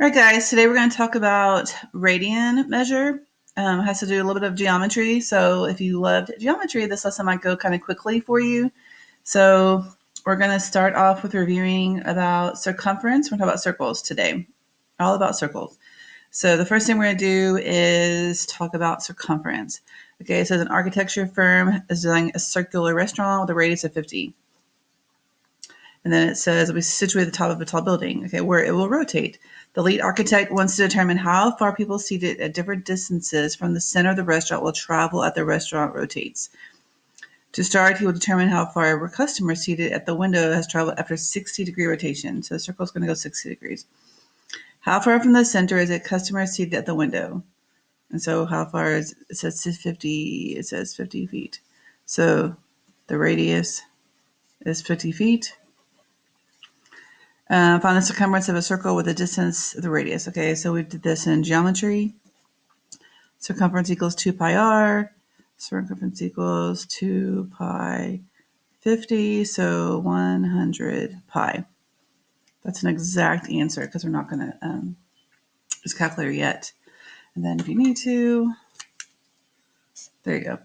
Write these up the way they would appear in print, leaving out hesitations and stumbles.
All right, guys, today we're going to talk about radian measure. It has to do a little bit of geometry. So if you loved geometry, this lesson might go kind of quickly for you. So we're going to start off with reviewing about circumference. We're going to talk about circles today, all about circles. So the first thing we're going to do is talk about circumference. Okay, it says an architecture firm is designing a circular restaurant with a radius of 50. And then it says it'll be situated at the top of a tall building, okay, where it will rotate. The lead architect wants to determine how far people seated at different distances from the center of the restaurant will travel as the restaurant rotates. To start, he will determine how far a customer seated at the window has traveled after 60-degree rotation. So the circle is going to go 60 degrees. How far from the center is a customer seated at the window? And so how far is it? Says 50. It says 50 feet. So the radius is 50 feet. Find the circumference of a circle with the distance of the radius. Okay, so we did this in geometry. Circumference equals 2 pi r. Circumference equals 2 pi 50, so 100 pi. That's an exact answer because we're not going to use calculator yet. And then if you need to, there you go.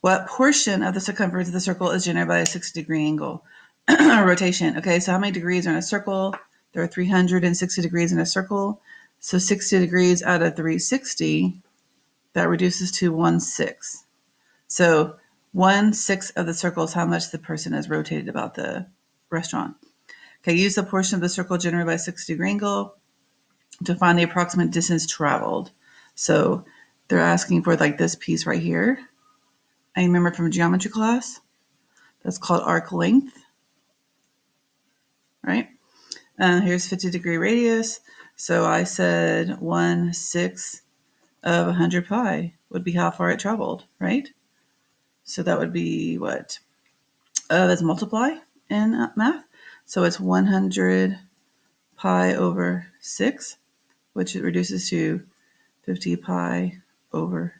What portion of the circumference of the circle is generated by a 60-degree angle? Rotation. Okay, so how many degrees are in a circle? There are 360 degrees in a circle. So 60 degrees out of 360, that reduces to 1/6. So 1/6 of the circle is how much the person has rotated about the restaurant. Okay, use the portion of the circle generated by a 60-degree angle to find the approximate distance traveled. So they're asking for like this piece right here. I remember from geometry class. That's called arc length, right? Here's 50-degree radius. So I said 1/6 of 100 pi would be how far it traveled, right? So that would be what? Let's multiply in math. So it's 100 pi over 6, which reduces to 50 pi over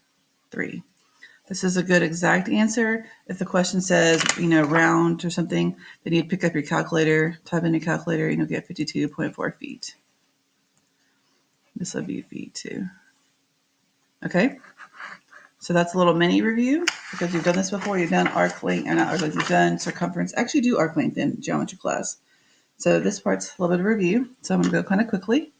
3. This is a good exact answer. If the question says, round or something, then you'd pick up your calculator, type in your calculator, and you'll get 52.4 feet. This will be feet too. Okay, so that's a little mini review because you've done this before. You've done arc length, or not arc length, you've done circumference. Actually, do arc length in geometry class. So this part's a little bit of review. So I'm going to go kind of quickly.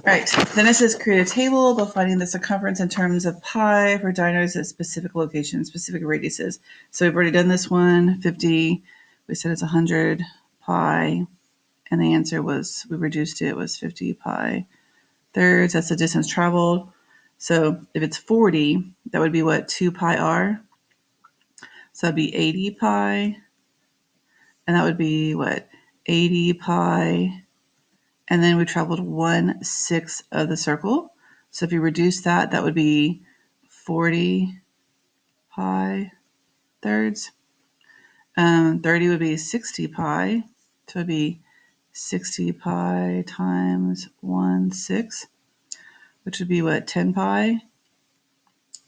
All right, then it says create a table by finding the circumference in terms of pi for diners at specific locations, specific radiuses. So we've already done this one, 50. We said it's 100 pi. And the answer was, we reduced it, was 50 pi thirds. That's the distance traveled. So if it's 40, that would be what, 2 pi r? So that'd be 80 pi. And that would be what, 80 pi. And then we traveled 1/6 of the circle. So if you reduce that, that would be 40 pi thirds. 30 would be 60 pi. So it would be 60 pi times 1/6, which would be what, 10 pi?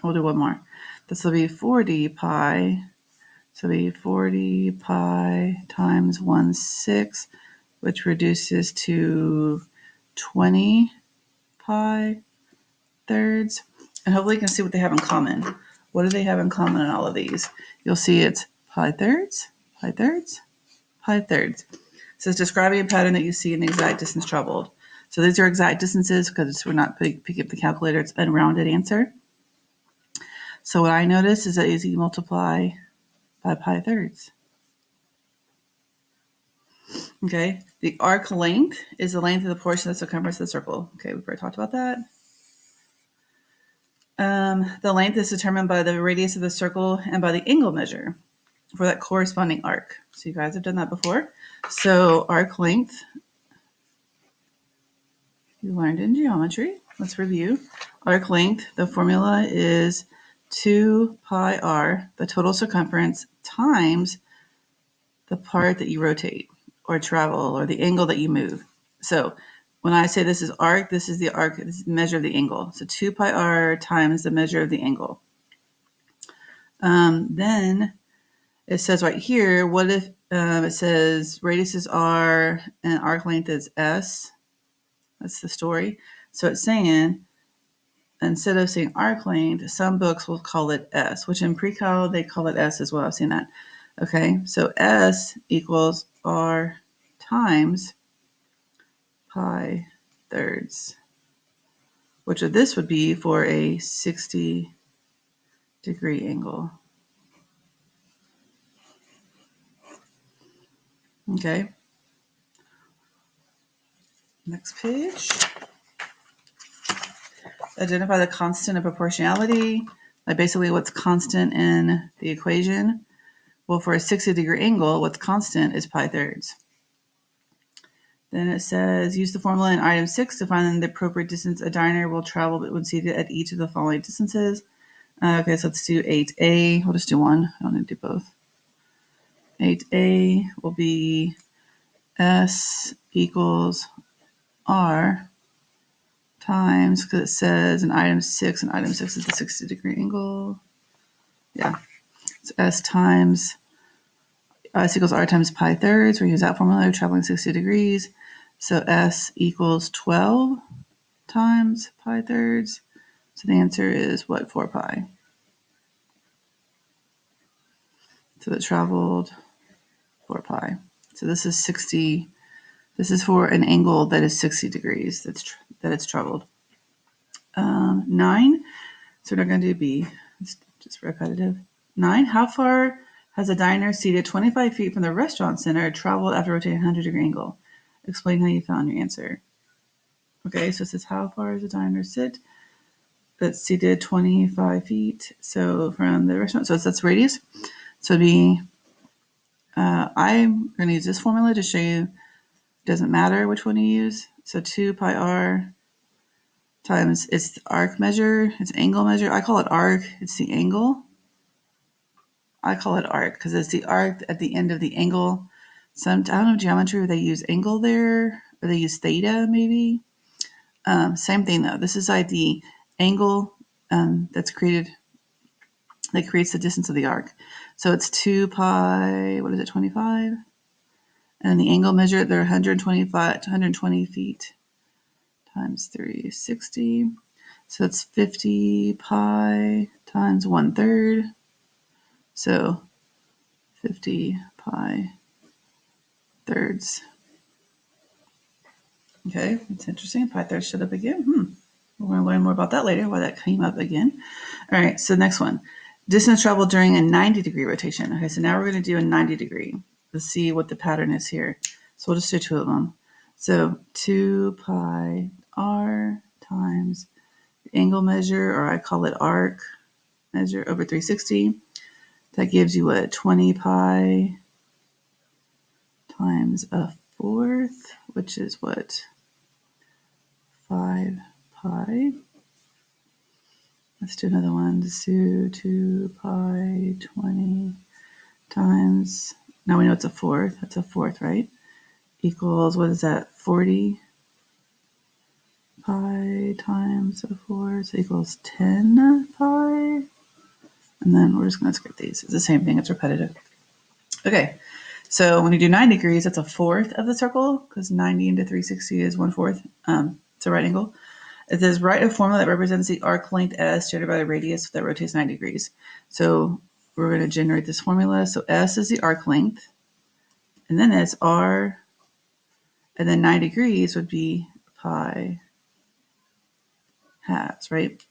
We'll do one more. This will be 40 pi. So it'll be 40 pi times 1/6, which reduces to 20 pi thirds. And hopefully you can see what they have in common. What do they have in common in all of these? You'll see it's pi thirds, pi thirds, pi thirds. So it's describing a pattern that you see in the exact distance traveled. So these are exact distances because we're not picking up the calculator. It's an unrounded answer. So what I notice is that you multiply by pi thirds. Okay, the arc length is the length of the portion of the circumference of the circle. Okay, we've already talked about that. The length is determined by the radius of the circle and by the angle measure for that corresponding arc. So you guys have done that before. So arc length, you learned in geometry. Let's review. Arc length, the formula is 2 pi r, the total circumference, times the part that you rotate or travel or the angle that you move. So when I say this is arc, this is the arc, this is the measure of the angle. So 2 pi r times the measure of the angle. Then it says right here, what if it says radiuses r and arc length is s? That's the story. So it's saying, instead of saying arc length, some books will call it S, which in pre-cal they call it S as well. I've seen that. Okay, so S equals R times pi thirds, which of this would be for a 60-degree angle. Okay. Next page. Identify the constant of proportionality. Like basically what's constant in the equation. Well, for a 60-degree angle, what's constant is pi thirds. Then it says, use the formula in item 6 to find the appropriate distance a diner will travel when seated at each of the following distances. Okay, so let's do 8a. We'll just do one. I don't need to do both. 8a will be S equals R times, because it says in item 6, and item 6 is the 60-degree angle. Yeah. So S times S equals R times pi thirds. We use that formula, traveling 60 degrees. So S equals 12 times pi thirds. So the answer is what? 4 pi. So it traveled 4 pi. So this is 60. This is for an angle that is 60 degrees that it's traveled. 9. So we're going to do B. It's just repetitive. 9. How far has a diner seated 25 feet from the restaurant center traveled after rotating a 100-degree angle? Explain how you found your answer. Okay, so it says how far does a diner sit? That's seated 25 feet. So from the restaurant, so that's radius. So it'd be, I'm going to use this formula to show you it doesn't matter which one you use. So 2 pi r times, it's the arc measure, it's angle measure. I call it arc, it's the angle. I call it arc because it's the arc at the end of the angle. I don't know geometry where they use angle there, or they use theta maybe. Same thing though. This is like the angle that's created, that creates the distance of the arc. So it's 2 pi, what is it, 25? And the angle measure, they're 120 feet times 360. So it's 50 pi times 1/3. So 50 pi thirds. Okay, it's interesting. Pi thirds showed up again. We're going to learn more about that later, why that came up again. All right, so next one. Distance traveled during a 90-degree rotation. Okay, so now we're going to do a 90-degree. Let's see what the pattern is here. So we'll just do 2 of them. So 2 pi r times the angle measure, or I call it arc measure, over 360. That gives you what? 20 pi times a fourth, which is what? 5 pi. Let's do another one. Let's do 2 pi 20 times, now we know it's a fourth. That's a fourth, right? Equals, what is that? 40 pi times a fourth, so equals 10 pi. And then we're just going to skip these. It's the same thing. It's repetitive. Okay. So when you do 9 degrees, that's a fourth of the circle, because 90 into 360 is 1/4. It's a right angle. It says write a formula that represents the arc length S generated by the radius that rotates 9 degrees. So we're going to generate this formula. So S is the arc length, and then it's R, and then 9 degrees would be pi halves, right?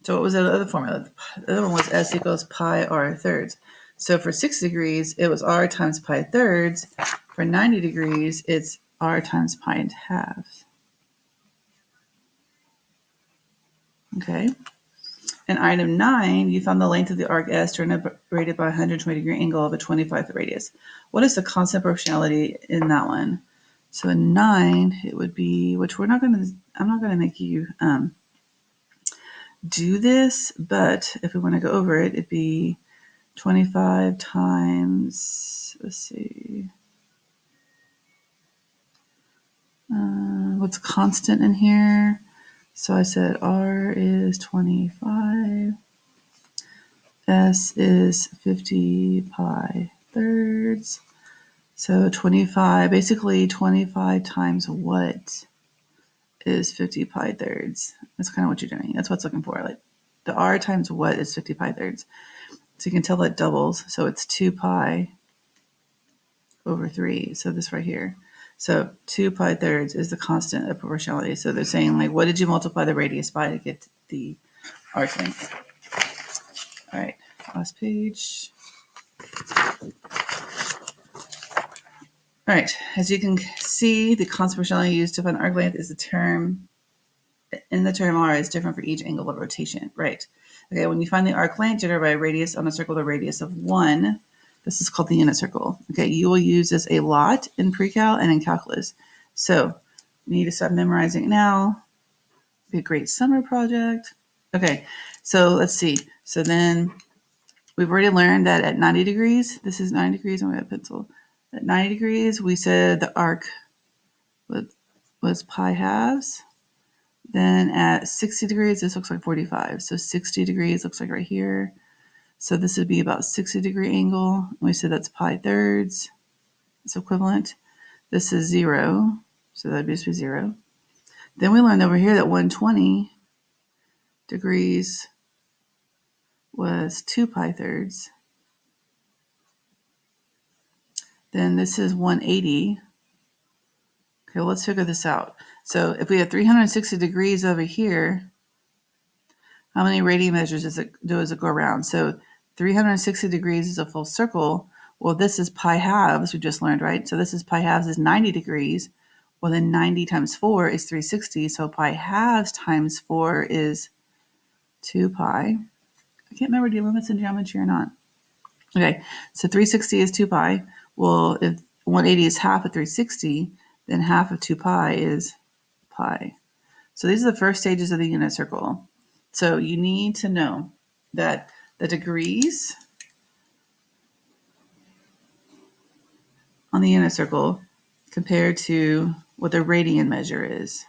So what was the other formula? The other one was S equals pi r thirds. So for 60 degrees, it was R times pi thirds. For 90 degrees, it's R times pi halves. Okay. In item 9, you found the length of the arc S generated by a 120-degree angle of a 25-foot radius. What is the constant proportionality in that one? So in 9, it would be, which I'm not going to make you do this, but if we want to go over it, it'd be 25 times, let's see, what's constant in here? So I said R is 25, S is 50 pi thirds, So 25, basically 25 times what is 50 pi thirds? That's kind of what you're doing. That's what it's looking for. Like the r times what is 50 pi thirds? So you can tell that doubles. So it's 2 pi over 3. So this right here. So 2 pi thirds is the constant of proportionality. So they're saying, like, what did you multiply the radius by to get the arc length? All right, last page. All right, as you can see, the constant proportionality used to find arc length is the term, in the term r is different for each angle of rotation, right? Okay, when you find the arc length generated by a radius on a circle, the radius of 1, this is called the unit circle. Okay, you will use this a lot in pre-cal and in calculus. So you need to start memorizing it now. Be a great summer project. Okay, so let's see. So then we've already learned that at 90 degrees, this is 90 degrees, I'm going to pencil. At 90 degrees, we said the arc was pi halves. Then at 60 degrees, this looks like 45. So 60 degrees looks like right here. So this would be about 60-degree angle. We said that's pi thirds. It's equivalent. This is 0. So that'd just be 0. Then we learned over here that 120 degrees was 2 pi thirds. Then this is 180. Okay, well, let's figure this out. So if we have 360 degrees over here, how many radian measures does it go around? So 360 degrees is a full circle. Well, this is pi halves, we just learned, right? So this is pi halves is 90 degrees. Well, then 90 times 4 is 360. So pi halves times 4 is 2 pi. I can't remember, do you limits in geometry or not? Okay, so 360 is 2 pi. Well, if 180 is half of 360, then half of 2 pi is pi. So these are the first stages of the unit circle. So you need to know that the degrees on the unit circle compared to what the radian measure is.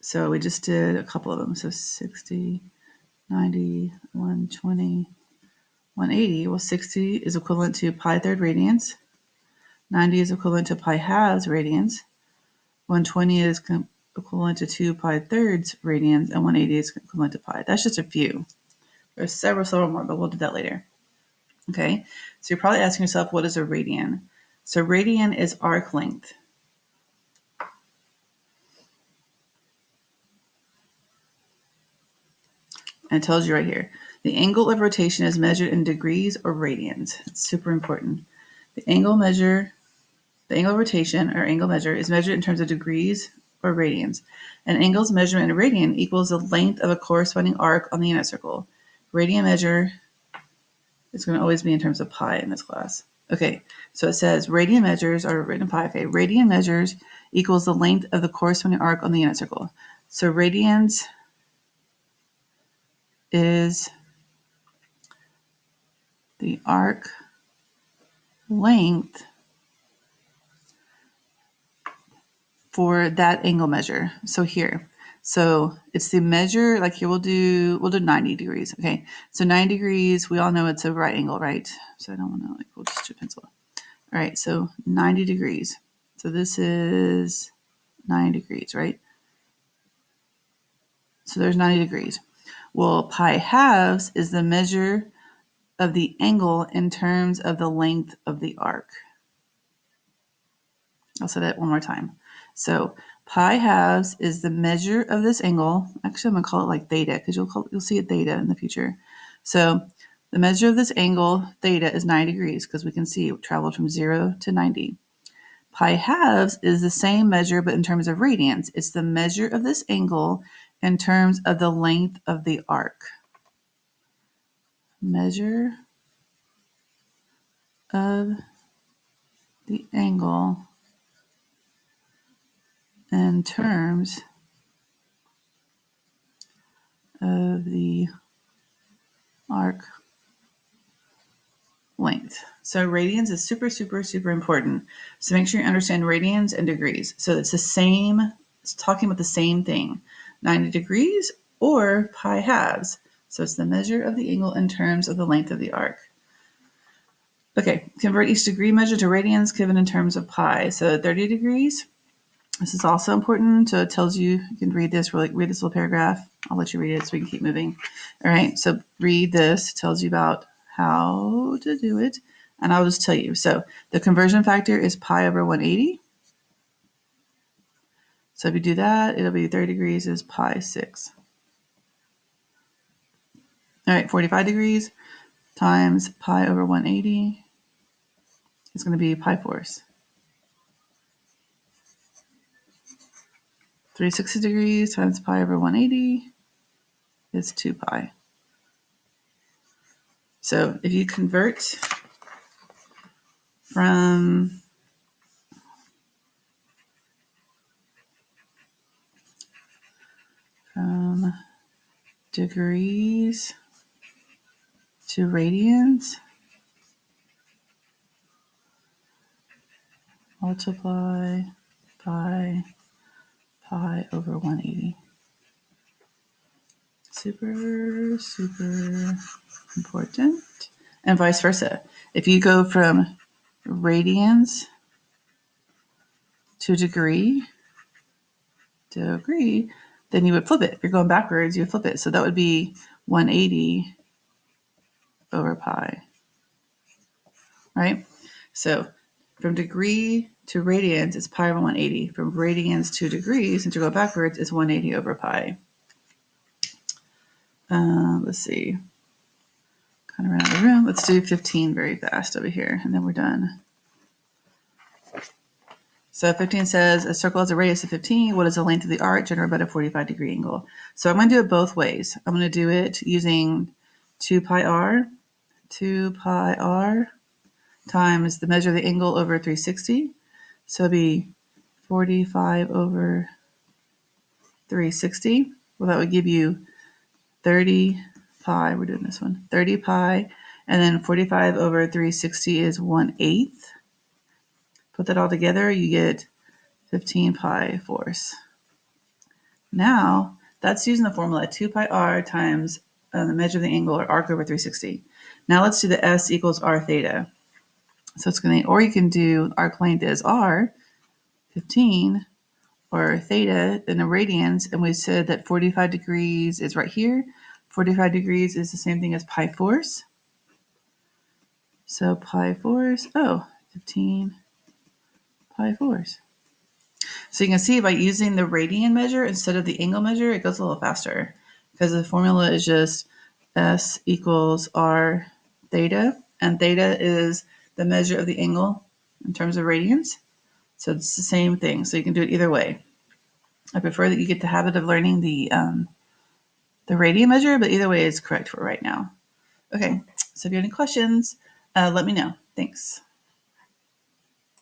So we just did a couple of them. So 60, 90, 120, 180. Well, 60 is equivalent to pi third radians. 90 is equivalent to pi halves radians. 120 is equivalent to 2 pi thirds radians, and 180 is equivalent to pi. That's just a few. There's several more, but we'll do that later. Okay, so you're probably asking yourself, what is a radian? So radian is arc length. And it tells you right here. The angle of rotation is measured in degrees or radians. It's super important. The angle of rotation or angle measure is measured in terms of degrees or radians. An angle's measurement in a radian equals the length of a corresponding arc on the unit circle. Radian measure is going to always be in terms of pi in this class. Okay, so it says radian measures are written in pi. Okay, radian measures equals the length of the corresponding arc on the unit circle. So radians is the arc length for that angle measure. So here, so it's the measure, like here we'll do 90 degrees. Okay, so 90 degrees, we all know it's a right angle, right? So I don't want to, like, we'll just do pencil. All right, so 90 degrees. So this is 90 degrees, right? So there's 90 degrees. Well, pi halves is the measure of the angle in terms of the length of the arc. I'll say that one more time. So pi halves is the measure of this angle. Actually, I'm going to call it like theta because you'll see it theta in the future. So the measure of this angle, theta, is 90 degrees because we can see it traveled from 0 to 90. Pi halves is the same measure, but in terms of radians. It's the measure of this angle in terms of the length of the arc. Measure of the angle in terms of the arc length. So radians is super, super, super important. So make sure you understand radians and degrees. So it's the same, it's talking about the same thing, 90 degrees or pi halves. So it's the measure of the angle in terms of the length of the arc. Okay, convert each degree measure to radians given in terms of pi. So 30 degrees. This is also important. So it tells you, you can read this, read this little paragraph. I'll let you read it so we can keep moving. All right, so read this. It tells you about how to do it. And I'll just tell you. So the conversion factor is pi over 180. So if you do that, it'll be 30 degrees is pi 6. All right, 45 degrees times pi over 180 is going to be pi fourths. 360 degrees times pi over 180 is 2 pi. So if you convert from degrees to radians, multiply by pi over 180. Super, super important. And vice versa. If you go from radians to degree, then you would flip it. If you're going backwards, you would flip it. So that would be 180 over pi, right? So from degree to radians, it's pi over 180. From radians to degrees, and to go backwards, is 180 over pi. Let's see. Kind of around the room. Let's do 15 very fast over here, and then we're done. So 15 says, a circle has a radius of 15. What is the length of the arc generated by a 45-degree angle? So I'm going to do it both ways. I'm going to do it using 2 pi r times the measure of the angle over 360. So it'll be 45 over 360. Well, that would give you 30 pi. We're doing this one. 30 pi. And then 45 over 360 is 1/8. Put that all together, you get 15 pi fourths. Now, that's using the formula 2 pi r times the measure of the angle or arc over 360. Now let's do the S equals r theta. So it's going to, or you can do arc length is r, 15, or theta in the radians, and we said that 45 degrees is right here. 45 degrees is the same thing as pi fourths. So pi fourths, 15 pi fourths. So you can see by using the radian measure instead of the angle measure, it goes a little faster because the formula is just S equals R theta, and theta is the measure of the angle in terms of radians. So it's the same thing. So you can do it either way. I prefer that you get the habit of learning the radian measure, but either way is correct for right now. Okay, so if you have any questions, let me know. Thanks.